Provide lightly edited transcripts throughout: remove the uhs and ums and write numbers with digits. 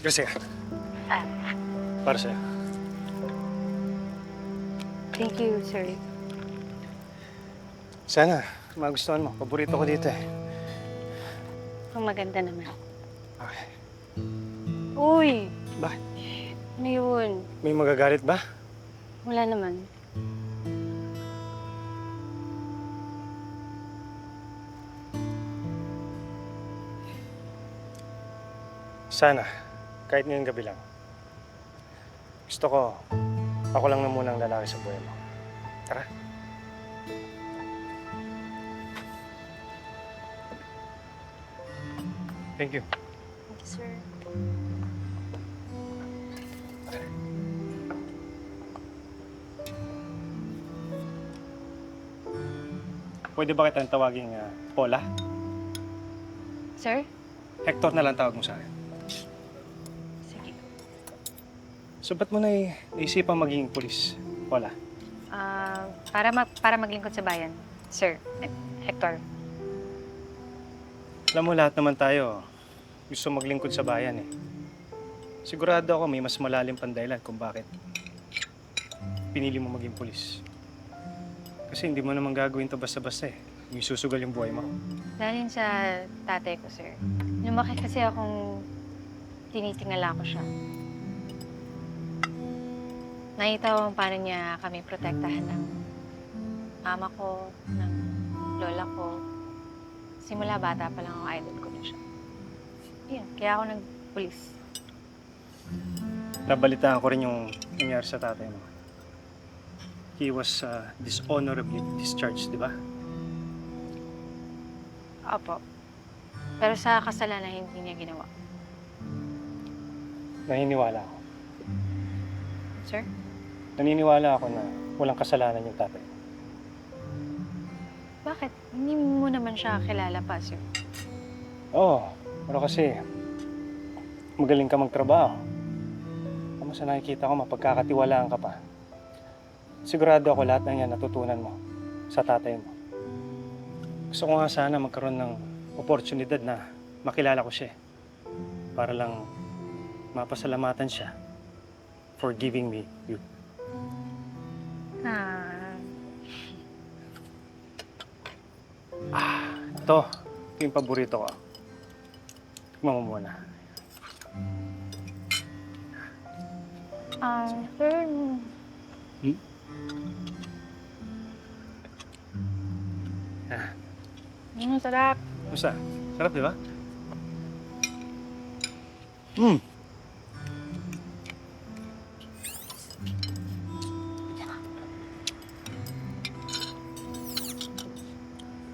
Garcia, Ah, para sa'yo. thank you, sir. Sana, magustuhan mo. Paborito ko dito eh. Ang maganda naman. Okay. Uy! Bakit? Ano yun? May magagalit ba? Wala naman. Sana, kahit ngayong gabi lang. Gusto ko, ako lang na muna ang lalaki sa buhay mo. Tara. Thank you. Thank you, sir. Pwede ba kitang tawaging Paula? Sir? Hector na lang tawag mo sa akin. Sige. So, ba't mo naisipang maging pulis, Paula? Para maglingkod sa bayan. Sir, Hector. Alam mo, lahat naman tayo gusto maglingkod sa bayan eh. Sigurado ako may mas malalim pang dahilan kung bakit pinili mo maging pulis. Kasi hindi mo naman gagawin to basta-basta eh. May susugal yung buhay mo. Dahil sa tatay ko, sir. Lumaki kasi akong tinitingala ko siya. Nakita ko kung paano niya kami protektahan ng mama ko, ng lola ko. Simula bata pa lang ako, idol ko na siya. Yun, kaya ako nag-pulis. Nabalitaan ko rin yung nangyari sa tatay mo. He was dishonorably discharged, di ba? Opo. Pero sa kasalanan, hindi niya ginawa. Naniniwala ako. Sir? Naniniwala ako na walang kasalanan yung tatay. Bakit? Hindi mo naman siya kilala pa, sir. Oo, pero kasi magaling ka magtrabaho. Ano sa nakikita ko, mapagkakatiwalaan ka pa. Sigurado ako lahat ng yan natutunan mo sa tatay mo. Gusto ko nga sana magkaroon ng oportunidad na makilala ko siya. Para lang mapasalamatan siya for giving me you. Ito yung paborito ko. Tikman mo muna. Sir, Hmm? Ah, sarap. Musta? Sarap, di ba? Hmm.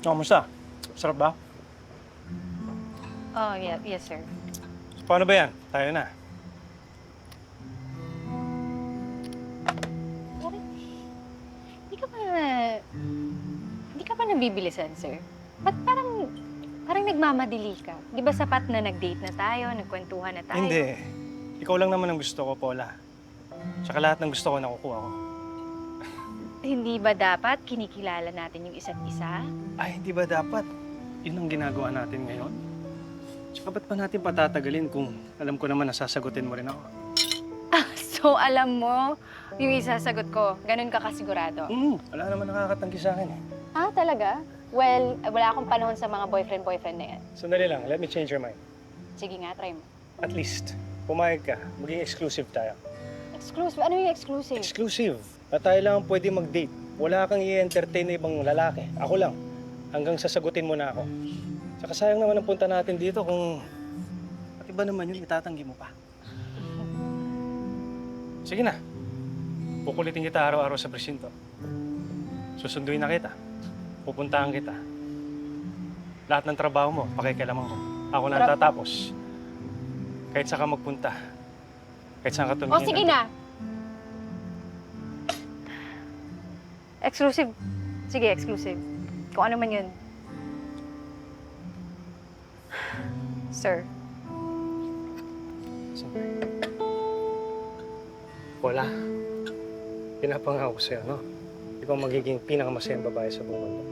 Oh, musta? Sarap ba? Oh, yeah, yes, sir. Paano ba yan? Tayo na. Bakit? Hindi ka pa nabibilisan, sir? Ba't parang nagmamadili ka? Di ba sapat na nag-date na tayo, nagkwentuhan na tayo? Hindi. Ikaw lang naman ang gusto ko, Paula. Tsaka lahat ng gusto ko nakukuha ko. Hindi ba dapat kinikilala natin yung isa't isa? Ay, hindi ba dapat? Yun ang ginagawa natin ngayon? Tsaka ba't pa natin patatagalin kung alam ko naman na sasagutin mo rin ako? So, alam mo, yung isasagot ko, ganun ka kasigurado. Wala naman nakakatanggi sa akin eh. Ah, talaga? Well, wala akong panahon sa mga boyfriend-boyfriend na yan. Sandali lang, let me change your mind. Sige nga, try mo. At least, pumayag ka, maging exclusive tayo. Exclusive? Ano yung exclusive? Exclusive? Na tayo lang ang pwede mag-date. Wala kang i-entertain na ibang lalaki. Ako lang. Hanggang sasagutin mo na ako. Saka sayang naman ang punta natin dito kung at iba naman yun, itatanggi mo pa. Sige na. Kukulitin kita araw-araw sa presinto. Susunduin na kita. Pupuntahan kita. Lahat ng trabaho mo, pakikialaman ko. Ako na ang tatapos. Kahit saan ka magpunta. Kahit saan ka tumingin. O, sige na! Exclusive. Sige, exclusive. Kung ano man yun. Sir. Wala. Pinapangako ko sa'yo, no? Ikaw magiging pinakamasayang babae sa buong mundo.